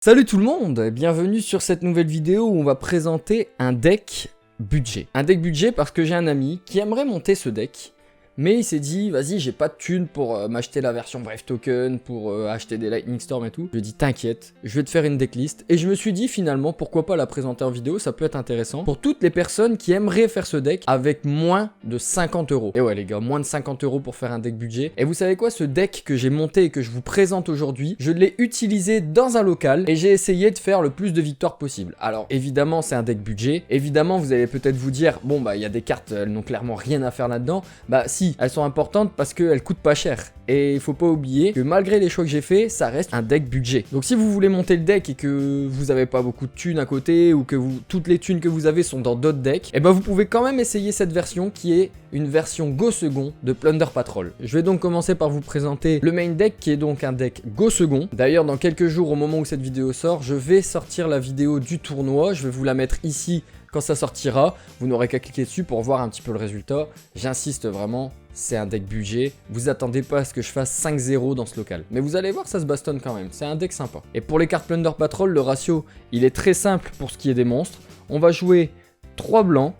Salut tout le monde et bienvenue sur cette nouvelle vidéo où on va présenter un deck budget. Un deck budget parce que j'ai un ami qui aimerait monter ce deck, mais il s'est dit, vas-y, j'ai pas de thunes pour m'acheter la version Brave Token, pour acheter des Lightning Storm et tout. Je lui ai dit, t'inquiète, je vais te faire une decklist. Et je me suis dit, finalement, pourquoi pas la présenter en vidéo, ça peut être intéressant pour toutes les personnes qui aimeraient faire ce deck avec moins de 50 euros. Et ouais, les gars, moins de 50 euros pour faire un deck budget. Et vous savez quoi, ce deck que j'ai monté et que je vous présente aujourd'hui, je l'ai utilisé dans un local et j'ai essayé de faire le plus de victoires possible. Alors, évidemment, c'est un deck budget. Évidemment, vous allez peut-être vous dire, bon, bah, il y a des cartes, elles n'ont clairement rien à faire là-dedans. Bah, si, elles sont importantes parce qu'elles coûtent pas cher. Et il faut pas oublier que malgré les choix que j'ai fait, ça reste un deck budget. Donc si vous voulez monter le deck et que vous avez pas beaucoup de thunes à côté ou que toutes les thunes que vous avez sont dans d'autres decks, et ben vous pouvez quand même essayer cette version qui est une version Go Second de Plunder Patrol. Je vais donc commencer par vous présenter le main deck qui est donc un deck Go Second. D'ailleurs dans quelques jours au moment où cette vidéo sort, je vais sortir la vidéo du tournoi, je vais vous la mettre ici quand ça sortira, vous n'aurez qu'à cliquer dessus pour voir un petit peu le résultat. J'insiste vraiment, c'est un deck budget. Vous attendez pas à ce que je fasse 5-0 dans ce local. Mais vous allez voir, ça se bastonne quand même. C'est un deck sympa. Et pour les cartes Plunder Patrol, le ratio, il est très simple pour ce qui est des monstres. On va jouer 3 blancs,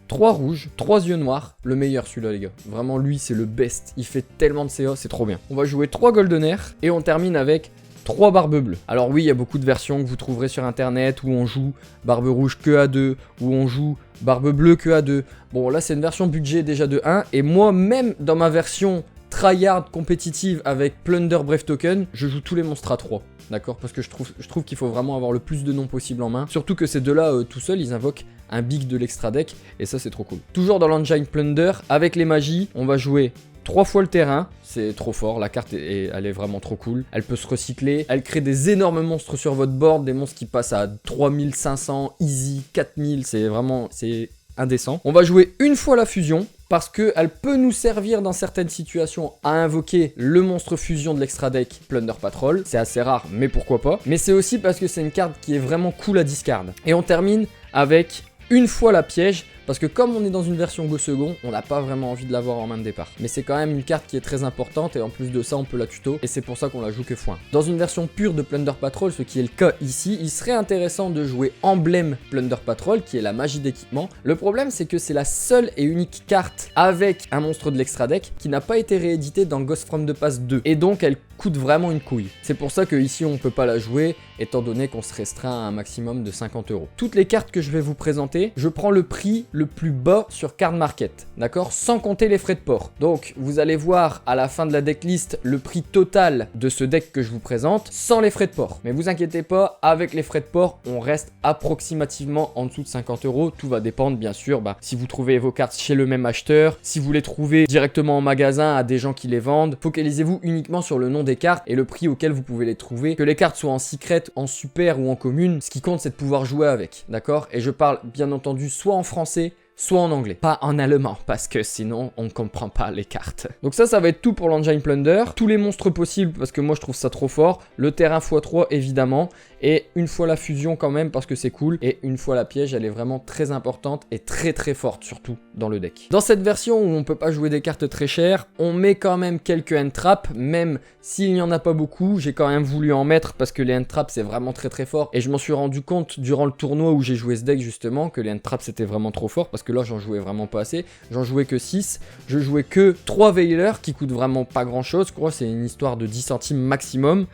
3 rouges, 3 yeux noirs. Le meilleur celui-là, les gars. Vraiment, lui, c'est le best. Il fait tellement de CA, c'est trop bien. On va jouer 3 goldenaires et on termine avec 3 barbes bleues. Alors oui, il y a beaucoup de versions que vous trouverez sur internet où on joue barbe rouge que à 2, où on joue barbe bleue que à 2. Bon, là c'est une version budget déjà de 1, et moi même dans ma version tryhard compétitive avec Plunder Brave Token, je joue tous les monstres à 3. D'accord? Parce que je trouve qu'il faut vraiment avoir le plus de noms possible en main. Surtout que ces deux-là, tout seuls, ils invoquent un big de l'extra deck, et ça c'est trop cool. Toujours dans l'engine Plunder, avec les magies, on va jouer 3 fois le terrain, c'est trop fort, la carte elle est vraiment trop cool. Elle peut se recycler, elle crée des énormes monstres sur votre board, des monstres qui passent à 3500, easy, 4000, c'est indécent. On va jouer une fois la fusion, parce qu'elle peut nous servir dans certaines situations à invoquer le monstre fusion de l'extra deck Plunder Patrol. C'est assez rare, mais pourquoi pas. Mais c'est aussi parce que c'est une carte qui est vraiment cool à discard. Et on termine avec une fois la piège, parce que comme on est dans une version Go Second, on n'a pas vraiment envie de l'avoir en main de départ. Mais c'est quand même une carte qui est très importante et en plus de ça on peut la tuto et c'est pour ça qu'on la joue que x1. Dans une version pure de Plunder Patrol, ce qui est le cas ici, il serait intéressant de jouer Emblème Plunder Patrol qui est la magie d'équipement. Le problème c'est que c'est la seule et unique carte avec un monstre de l'extra deck qui n'a pas été rééditée dans Ghost from the Past 2 et donc elle coûte vraiment une couille. C'est pour ça que ici on peut pas la jouer étant donné qu'on se restreint à un maximum de 50 euros. Toutes les cartes que je vais vous présenter, je prends le prix le plus bas sur Card Market, d'accord, sans compter les frais de port. Donc vous allez voir à la fin de la decklist le prix total de ce deck que je vous présente sans les frais de port. Mais vous inquiétez pas, avec les frais de port, on reste approximativement en dessous de 50 euros. Tout va dépendre bien sûr, si vous trouvez vos cartes chez le même acheteur, si vous les trouvez directement en magasin à des gens qui les vendent. Focalisez-vous uniquement sur le nom des cartes et le prix auquel vous pouvez les trouver. Que les cartes soient en secret, en super ou en commune, ce qui compte c'est de pouvoir jouer avec, d'accord? Et je parle bien entendu soit en français, soit en anglais, pas en allemand, parce que sinon on ne comprend pas les cartes. Donc ça va être tout pour l'Engine Plunder, tous les monstres possibles, parce que moi je trouve ça trop fort, le terrain x3 évidemment, et une fois la fusion quand même, parce que c'est cool, et une fois la piège, elle est vraiment très importante et très très forte, surtout dans le deck. Dans cette version où on peut pas jouer des cartes très chères, on met quand même quelques hand traps, même s'il n'y en a pas beaucoup, j'ai quand même voulu en mettre, parce que les hand traps c'est vraiment très très fort, et je m'en suis rendu compte durant le tournoi où j'ai joué ce deck justement, que les hand traps c'était vraiment trop fort, parce que là j'en jouais vraiment pas assez, j'en jouais que 6, je jouais que 3 Veilers qui coûtent vraiment pas grand chose, je crois c'est une histoire de 10 centimes maximum.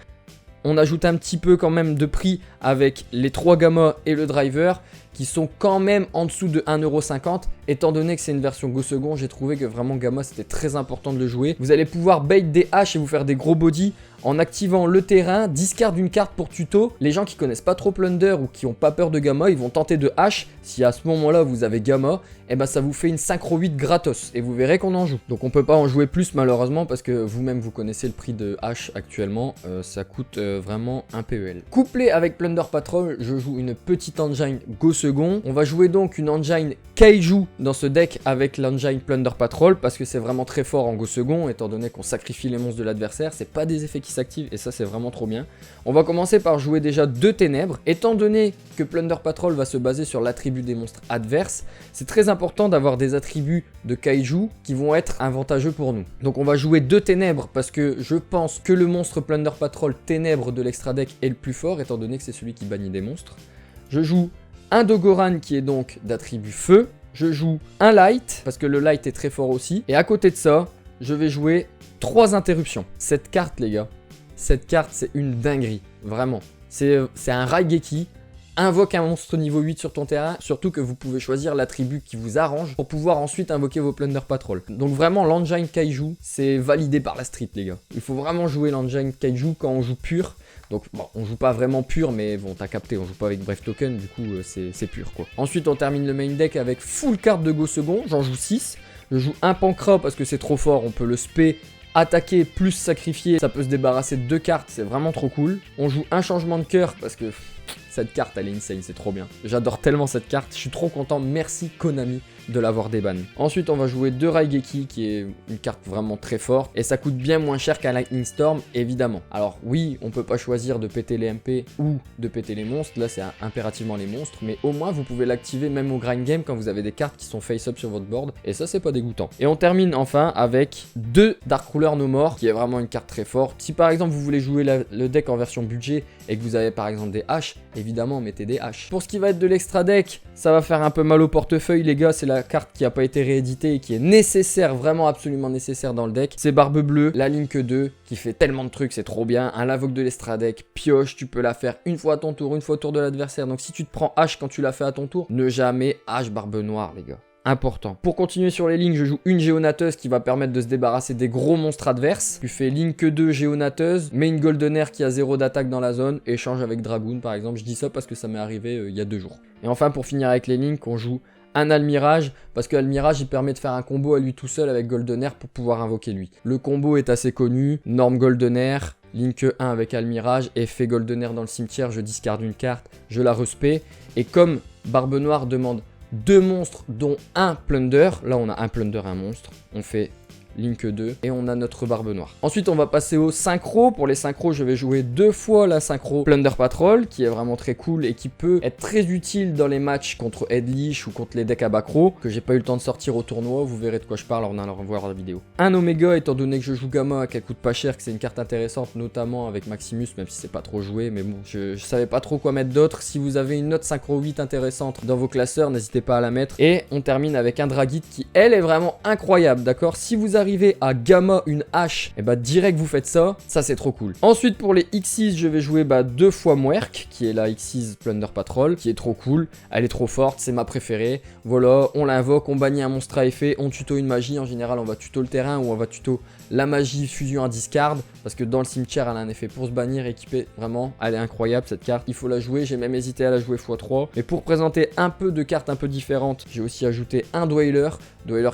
On ajoute un petit peu quand même de prix avec les 3 Gamma et le Driver qui sont quand même en dessous de 1,50€. Étant donné que c'est une version Go Second, j'ai trouvé que vraiment Gamma c'était très important de le jouer. Vous allez pouvoir bait des haches et vous faire des gros body en activant le terrain, discard une carte pour tuto. Les gens qui connaissent pas trop Plunder ou qui ont pas peur de Gamma, ils vont tenter de hache. Si à ce moment-là vous avez Gamma, et ben ça vous fait une synchro 8 gratos et vous verrez qu'on en joue. Donc on peut pas en jouer plus malheureusement parce que vous-même vous connaissez le prix de hache actuellement, ça coûte vraiment un PEL. Couplé avec Plunder Patrol, je joue une petite engine Go Second. On va jouer donc une engine Kaiju dans ce deck avec l'engine Plunder Patrol parce que c'est vraiment très fort en Go Second étant donné qu'on sacrifie les monstres de l'adversaire. C'est pas des effets qui qui s'active et ça c'est vraiment trop bien. On va commencer par jouer déjà 2 ténèbres. Étant donné que Plunder Patrol va se baser sur l'attribut des monstres adverses, c'est très important d'avoir des attributs de kaiju qui vont être avantageux pour nous. Donc on va jouer 2 ténèbres parce que je pense que le monstre Plunder Patrol ténèbres de l'extra deck est le plus fort étant donné que c'est celui qui bannit des monstres. Je joue un Dogoran qui est donc d'attribut feu. Je joue un light parce que le light est très fort aussi. Et à côté de ça, je vais jouer 3 interruptions. Cette carte les gars, cette carte c'est une dinguerie, vraiment. C'est un Raigeki. Invoque un monstre niveau 8 sur ton terrain, surtout que vous pouvez choisir l'attribut qui vous arrange pour pouvoir ensuite invoquer vos Plunder Patrol. Donc vraiment l'engine kaiju, c'est validé par la street les gars. Il faut vraiment jouer l'engine kaiju quand on joue pur. Donc bon, on joue pas vraiment pur, mais bon, t'as capté, on joue pas avec Brave Token, du coup c'est pur quoi. Ensuite on termine le main deck avec full carte de Go second, j'en joue 6. Je joue un Pancra parce que c'est trop fort, on peut le spé, attaquer plus sacrifier, ça peut se débarrasser de 2 cartes, c'est vraiment trop cool. On joue un changement de cœur parce que cette carte elle est insane, c'est trop bien. J'adore tellement cette carte, je suis trop content, merci Konami de l'avoir déban. Ensuite on va jouer 2 Raigeki qui est une carte vraiment très forte et ça coûte bien moins cher qu'un Lightning Storm évidemment. Alors oui, on peut pas choisir de péter les MP ou de péter les monstres, là c'est impérativement les monstres, mais au moins vous pouvez l'activer même au grind game quand vous avez des cartes qui sont face up sur votre board et ça c'est pas dégoûtant. Et on termine enfin avec 2 Dark Ruler No More qui est vraiment une carte très forte. Si par exemple vous voulez jouer le deck en version budget et que vous avez par exemple des haches, évidemment mettez des haches. Pour ce qui va être de l'extra deck, ça va faire un peu mal au portefeuille les gars, c'est la carte qui n'a pas été rééditée et qui est nécessaire, vraiment absolument nécessaire dans le deck. C'est Barbe Bleue, la Link 2 qui fait tellement de trucs, c'est trop bien. Un Lavok de l'extra deck, pioche, tu peux la faire une fois à ton tour, une fois au tour de l'adversaire. Donc si tu te prends H quand tu l'as fait à ton tour, ne jamais H Barbe Noire les gars. Important. Pour continuer sur les lignes, je joue une Géonateuse qui va permettre de se débarrasser des gros monstres adverses. Tu fais Link 2 Géonateuse, mets une Goldenair qui a 0 d'attaque dans la zone, échange avec Dragoon par exemple. Je dis ça parce que ça m'est arrivé il y a 2 jours. Et enfin pour finir avec les Links, on joue un Almirage, parce que Almirage il permet de faire un combo à lui tout seul avec Goldenair pour pouvoir invoquer lui. Le combo est assez connu, Norme Goldenair, Link 1 avec Almirage, effet Goldenair dans le cimetière, je discarde une carte, je la respect, et comme Barbe Noire demande 2 monstres dont un Plunder, là on a un Plunder, un monstre, on fait Link 2 et on a notre Barbe Noire. Ensuite on va passer au synchro. Pour les synchros je vais jouer 2 fois la synchro Plunder Patrol qui est vraiment très cool et qui peut être très utile dans les matchs contre Headlish ou contre les decks à Bacro que j'ai pas eu le temps de sortir au tournoi, vous verrez de quoi je parle en allant revoir la vidéo. Un Omega étant donné que je joue Gamma qu'elle coûte pas cher, que c'est une carte intéressante notamment avec Maximus même si c'est pas trop joué, mais bon je savais pas trop quoi mettre d'autre. Si vous avez une autre synchro 8 intéressante dans vos classeurs n'hésitez pas à la mettre. Et on termine avec un Dragite qui elle est vraiment incroyable, d'accord. Si vous arrivez à Gamma une hache, et bah direct vous faites ça c'est trop cool. Ensuite pour les Xyz je vais jouer 2 fois Mwerk qui est la Xyz Plunder Patrol qui est trop cool, elle est trop forte, c'est ma préférée. Voilà, on l'invoque, on bannit un monstre à effet, on tuto une magie, en général on va tuto le terrain ou on va tuto la magie fusion à discard parce que dans le cimetière elle a un effet pour se bannir équipé, vraiment elle est incroyable cette carte, il faut la jouer, j'ai même hésité à la jouer x3. Et pour présenter un peu de cartes un peu différentes, j'ai aussi ajouté un Dweller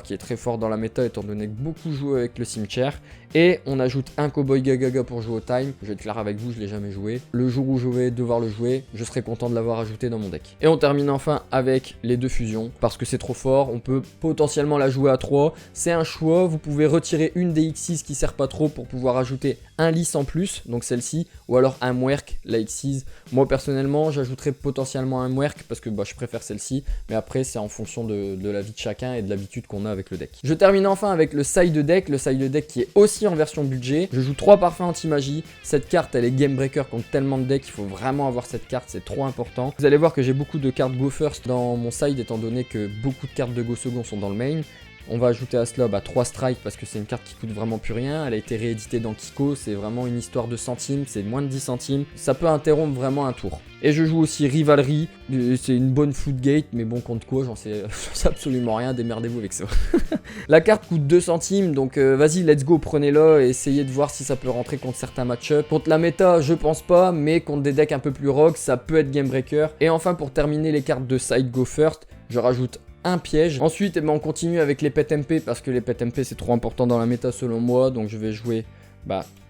qui est très fort dans la méta étant donné que beaucoup jouent avec le cimetière. Et on ajoute un Cowboy Gagaga pour jouer au time. Je vais être clair avec vous, je l'ai jamais joué. Le jour où je vais devoir le jouer, je serai content de l'avoir ajouté dans mon deck. Et on termine enfin avec les 2 fusions, parce que c'est trop fort, on peut potentiellement la jouer à 3. C'est un choix, vous pouvez retirer une des X6 qui sert pas trop pour pouvoir ajouter un Lys en plus, donc celle-ci, ou alors un Mwerk, la X6. Moi personnellement, j'ajouterais potentiellement un Mwerk, parce que je préfère celle-ci, mais après c'est en fonction de la vie de chacun et de l'habitude qu'on a avec le deck. Je termine enfin avec le side deck qui est aussi en version budget. Je joue 3 parfums anti-magie. Cette carte elle est game breaker contre tellement de decks, il faut vraiment avoir cette carte, c'est trop important. Vous allez voir que j'ai beaucoup de cartes Go First dans mon side étant donné que beaucoup de cartes de Go Second sont dans le main. On va ajouter à cela 3 strikes parce que c'est une carte qui coûte vraiment plus rien. Elle a été rééditée dans Kiko, c'est vraiment une histoire de centimes, c'est moins de 10 centimes. Ça peut interrompre vraiment un tour. Et je joue aussi Rivalry, c'est une bonne Floodgate, mais bon contre quoi, j'en sais absolument rien, démerdez-vous avec ça. La carte coûte 2 centimes, donc vas-y let's go, prenez-la et essayez de voir si ça peut rentrer contre certains match-up. Contre la méta, je pense pas, mais contre des decks un peu plus rock, ça peut être game breaker. Et enfin pour terminer les cartes de side Go First, je rajoute un piège. Ensuite on continue avec les pet MP parce que les pet MP c'est trop important dans la méta selon moi, donc je vais jouer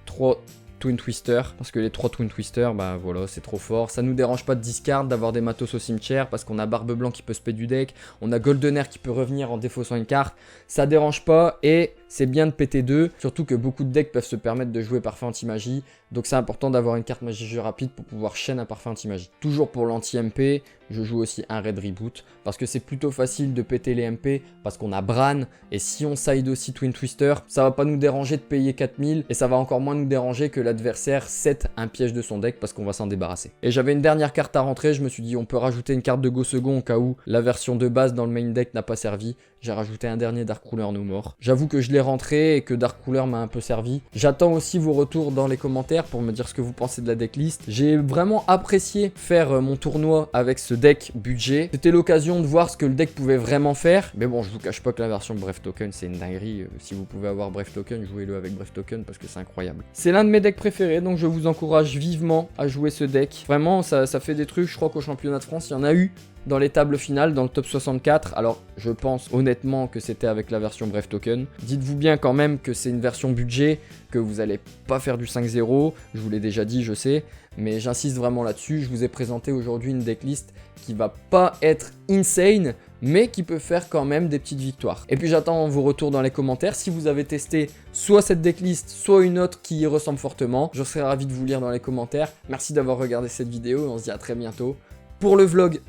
3 Twin Twister parce que les 3 Twin Twister voilà c'est trop fort. Ça nous dérange pas de discard, d'avoir des matos au cimetière parce qu'on a Barbe Blanc qui peut spé du deck, on a Goldenair qui peut revenir en défaussant une carte, ça dérange pas. Et c'est bien de péter 2, surtout que beaucoup de decks peuvent se permettre de jouer parfait anti-magie, donc c'est important d'avoir une carte magie jeu rapide pour pouvoir chaîne un parfait anti-magie. Toujours pour l'anti-MP, je joue aussi un Red Reboot, parce que c'est plutôt facile de péter les MP, parce qu'on a Bran, et si on side aussi Twin Twister, ça va pas nous déranger de payer 4000, et ça va encore moins nous déranger que l'adversaire set un piège de son deck, parce qu'on va s'en débarrasser. Et j'avais une dernière carte à rentrer, je me suis dit on peut rajouter une carte de Go Second au cas où la version de base dans le main deck n'a pas servi. J'ai rajouté un dernier Dark Ruler No More. J'avoue que je l'ai rentré et que Dark Ruler m'a un peu servi. J'attends aussi vos retours dans les commentaires pour me dire ce que vous pensez de la decklist. J'ai vraiment apprécié faire mon tournoi avec ce deck budget. C'était l'occasion de voir ce que le deck pouvait vraiment faire. Mais bon, je vous cache pas que la version Brave Token, c'est une dinguerie. Si vous pouvez avoir Brave Token, jouez-le avec Brave Token parce que c'est incroyable. C'est l'un de mes decks préférés, donc je vous encourage vivement à jouer ce deck. Vraiment, ça fait des trucs. Je crois qu'au championnat de France, il y en a eu dans les tables finales, dans le top 64. Alors, je pense honnêtement que c'était avec la version Brave Token. Dites-vous bien quand même que c'est une version budget, que vous n'allez pas faire du 5-0. Je vous l'ai déjà dit, je sais, mais j'insiste vraiment là-dessus. Je vous ai présenté aujourd'hui une decklist qui va pas être insane, mais qui peut faire quand même des petites victoires. Et puis j'attends vos retours dans les commentaires. Si vous avez testé soit cette decklist, soit une autre qui y ressemble fortement, je serai ravi de vous lire dans les commentaires. Merci d'avoir regardé cette vidéo et on se dit à très bientôt pour le vlog.